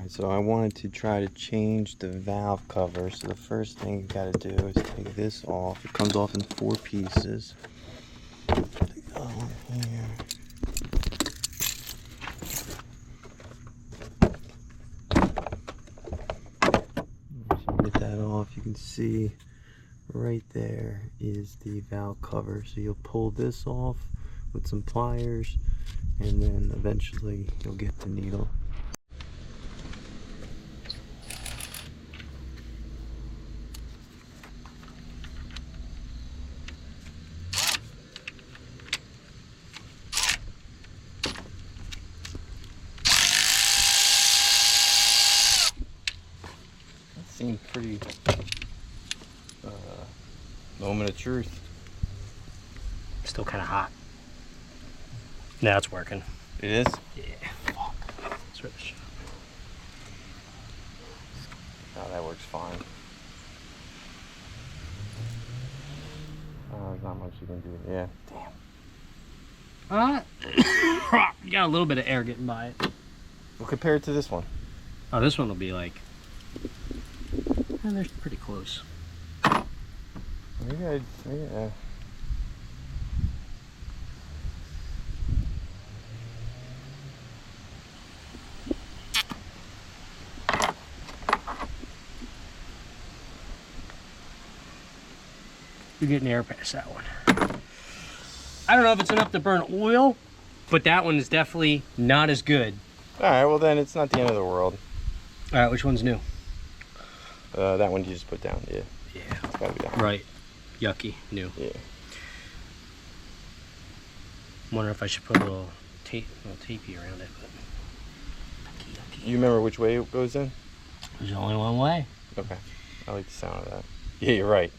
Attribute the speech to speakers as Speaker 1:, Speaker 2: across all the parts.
Speaker 1: So I wanted to try to change the valve cover. So the first thing you gotta do is take this off. It comes off in 4 pieces. Take the other one here. So get that off. You can see right there is the valve cover. So you'll pull this off with some pliers, and then eventually you'll get the needle. Seemed pretty moment of truth.
Speaker 2: Still kind of hot. Now it's working.
Speaker 1: It is?
Speaker 2: Yeah. Fuck. Let's rip the shit.
Speaker 1: Oh, that works fine. There's not much you can do. Yeah. Damn.
Speaker 2: You got a little bit of air getting by it.
Speaker 1: Well, compare it to this one.
Speaker 2: Oh, this one will be like, they're pretty close.
Speaker 1: Yeah.
Speaker 2: You're getting air past that one. I don't know if it's enough to burn oil, but that one is definitely not as good.
Speaker 1: Alright, well then it's not the end of the world.
Speaker 2: Alright, which one's new?
Speaker 1: That one you just put down, yeah.
Speaker 2: Yeah.
Speaker 1: It's gotta be down.
Speaker 2: Right. Yucky. New.
Speaker 1: Yeah.
Speaker 2: Wonder if I should put a little tapey around it. But yucky.
Speaker 1: You remember which way it goes in?
Speaker 2: There's only one way.
Speaker 1: Okay. I like the sound of that. Yeah, you're right.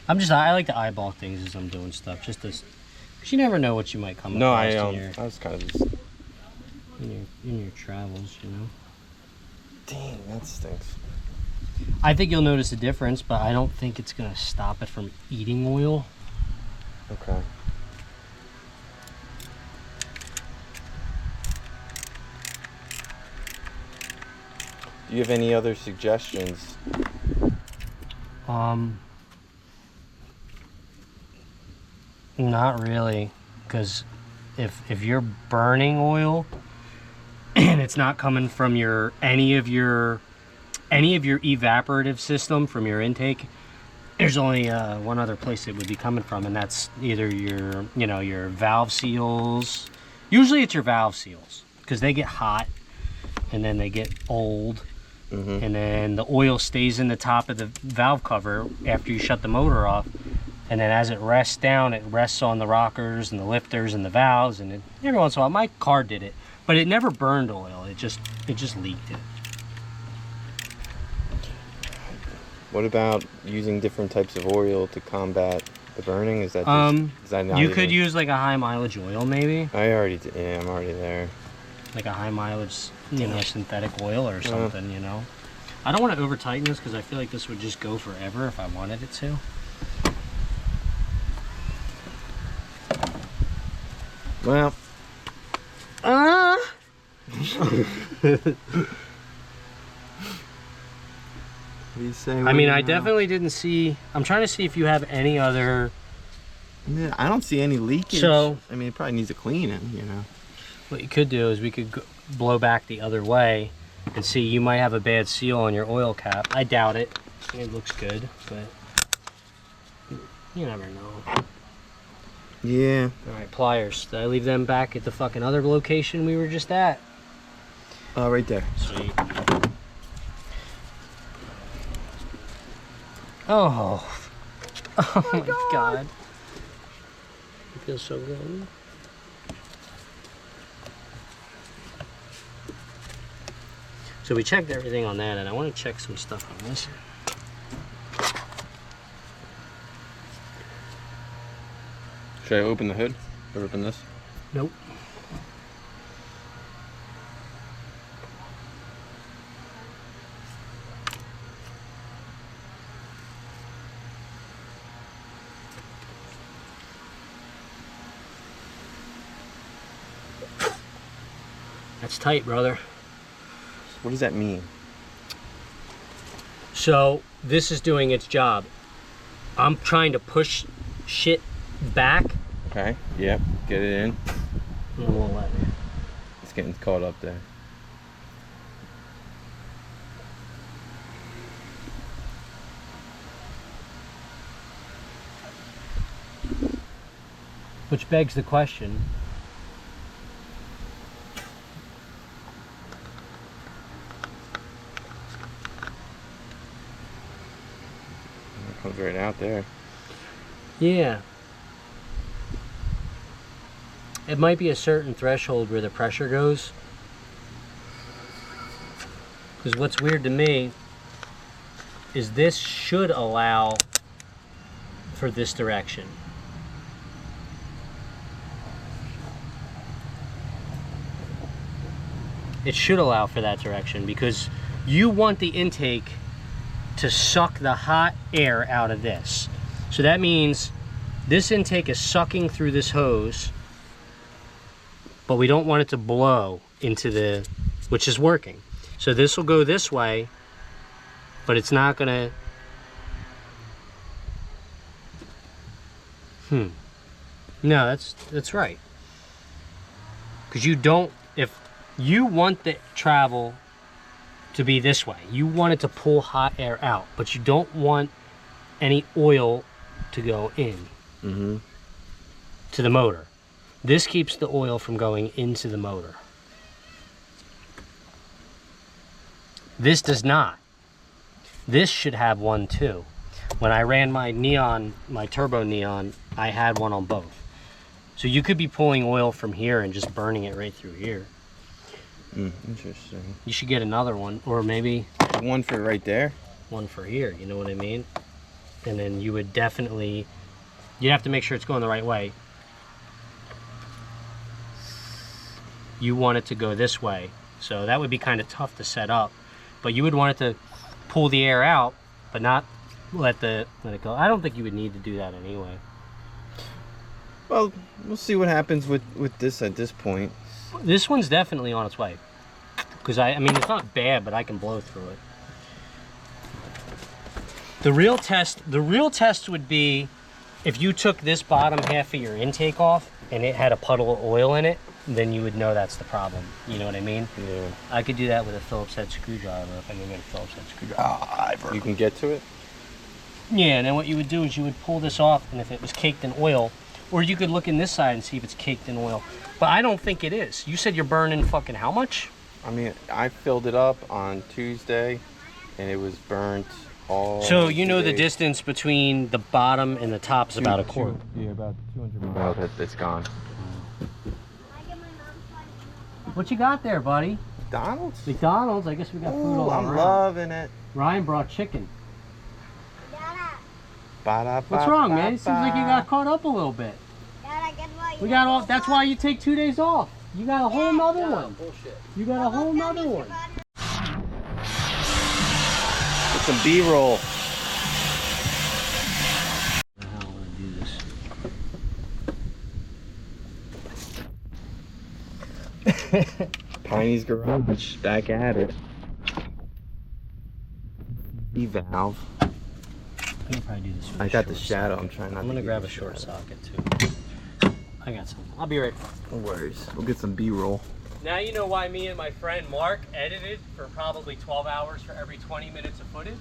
Speaker 2: I like to eyeball things as I'm doing stuff, just to, cause you never know what you might come across
Speaker 1: I was kind of just...
Speaker 2: in your travels, you know.
Speaker 1: Dang, that stinks.
Speaker 2: I think you'll notice a difference, but I don't think it's gonna stop it from eating oil.
Speaker 1: Okay. Do you have any other suggestions?
Speaker 2: Not really, because if you're burning oil and it's not coming from any of your evaporative system from your intake, there's only one other place it would be coming from, and that's either your valve seals. Usually it's your valve seals, because they get hot and then they get old. Mm-hmm. And then the oil stays in the top of the valve cover after you shut the motor off, and then as it rests down, it rests on the rockers and the lifters and the valves, and every once in a while, my car did it, but it never burned oil. It just leaked it.
Speaker 1: What about using different types of oil to combat the burning? Is that not
Speaker 2: you could use like a high mileage oil, maybe.
Speaker 1: I already did. Yeah, I'm already there.
Speaker 2: Like a high mileage, synthetic oil or something, I don't want to over tighten this because I feel like this would just go forever if I wanted it to.
Speaker 1: Well. What do you say?
Speaker 2: I mean, I definitely didn't see. I'm trying to see if you have any other.
Speaker 1: Yeah, I don't see any leakage.
Speaker 2: So,
Speaker 1: I mean, it probably needs a cleaning,
Speaker 2: What you could do is we could blow back the other way and see. You might have a bad seal on your oil cap. I doubt it. It looks good, but you never know.
Speaker 1: Yeah.
Speaker 2: All right, pliers. Did I leave them back at the fucking other location we were just at?
Speaker 1: Right there.
Speaker 2: Sweet. Oh my god. It feels so good. So we checked everything on that, and I want to check some stuff on this.
Speaker 1: Should I open the hood or open this?
Speaker 2: Nope. That's tight, brother.
Speaker 1: What does that mean?
Speaker 2: So this is doing its job. I'm trying to push shit back.
Speaker 1: Okay, yep, get it in.
Speaker 2: It won't let me.
Speaker 1: It's getting caught up there.
Speaker 2: Which begs the question.
Speaker 1: It comes right out there.
Speaker 2: Yeah. It might be a certain threshold where the pressure goes. Because what's weird to me is this should allow for this direction. It should allow for that direction because you want the intake to suck the hot air out of this. So that means this intake is sucking through this hose, but we don't want it to blow into the, which is working. So this will go this way, but it's not gonna, no, that's right. Because you don't, if you want the travel to be this way, you want it to pull hot air out, but you don't want any oil to go in to the motor. This keeps the oil from going into the motor. This does not. This should have one too. When I ran my neon, my turbo neon, I had one on both. So you could be pulling oil from here and just burning it right through here.
Speaker 1: Interesting.
Speaker 2: You should get another one, or maybe
Speaker 1: One for right there?
Speaker 2: one for here, you know what I mean? And then you would definitely, you'd have to make sure it's going the right way. You want it to go this way. So that would be kind of tough to set up. But you would want it to pull the air out, but not let it go. I don't think you would need to do that anyway.
Speaker 1: Well, we'll see what happens with this at this point.
Speaker 2: This one's definitely on its way. Because I mean, it's not bad, but I can blow through it. The real test would be if you took this bottom half of your intake off and it had a puddle of oil in it, then you would know that's the problem. You know what I mean?
Speaker 1: Yeah.
Speaker 2: I could do that with a Phillips head screwdriver if I can get a Phillips head screwdriver.
Speaker 1: You can get to it?
Speaker 2: Yeah, and then what you would do is you would pull this off, and if it was caked in oil, or you could look in this side and see if it's caked in oil. But I don't think it is. You said you're burning fucking how much?
Speaker 1: I mean, I filled it up on Tuesday, and it was burnt all.
Speaker 2: So you know the
Speaker 1: day.
Speaker 2: distance between the bottom and the top is about a quart.
Speaker 1: Yeah, about 200 miles. Oh, that's gone.
Speaker 2: What you got there, buddy?
Speaker 1: McDonald's?
Speaker 2: McDonald's. I guess we got food all
Speaker 1: I'm
Speaker 2: around.
Speaker 1: loving it.
Speaker 2: Ryan brought chicken.
Speaker 1: What's
Speaker 2: What's wrong, man? It seems like you got caught up a little bit. We got all. That's why you take 2 days off. You got a whole nother one. Bullshit. You got a whole nother one.
Speaker 1: Get some B-roll.
Speaker 2: How am I gonna do this?
Speaker 1: Tiny's garage, back at it. B valve.
Speaker 2: I can probably do this. With
Speaker 1: I
Speaker 2: a
Speaker 1: got the
Speaker 2: short
Speaker 1: shadow.
Speaker 2: socket.
Speaker 1: I'm trying not
Speaker 2: I'm
Speaker 1: to.
Speaker 2: gonna
Speaker 1: get
Speaker 2: grab
Speaker 1: the
Speaker 2: a short
Speaker 1: shadow.
Speaker 2: socket too. I got some. I'll be right.
Speaker 1: No worries. We'll get some B-roll.
Speaker 2: Now you know why me and my friend Mark edited for probably 12 hours for every 20 minutes of footage.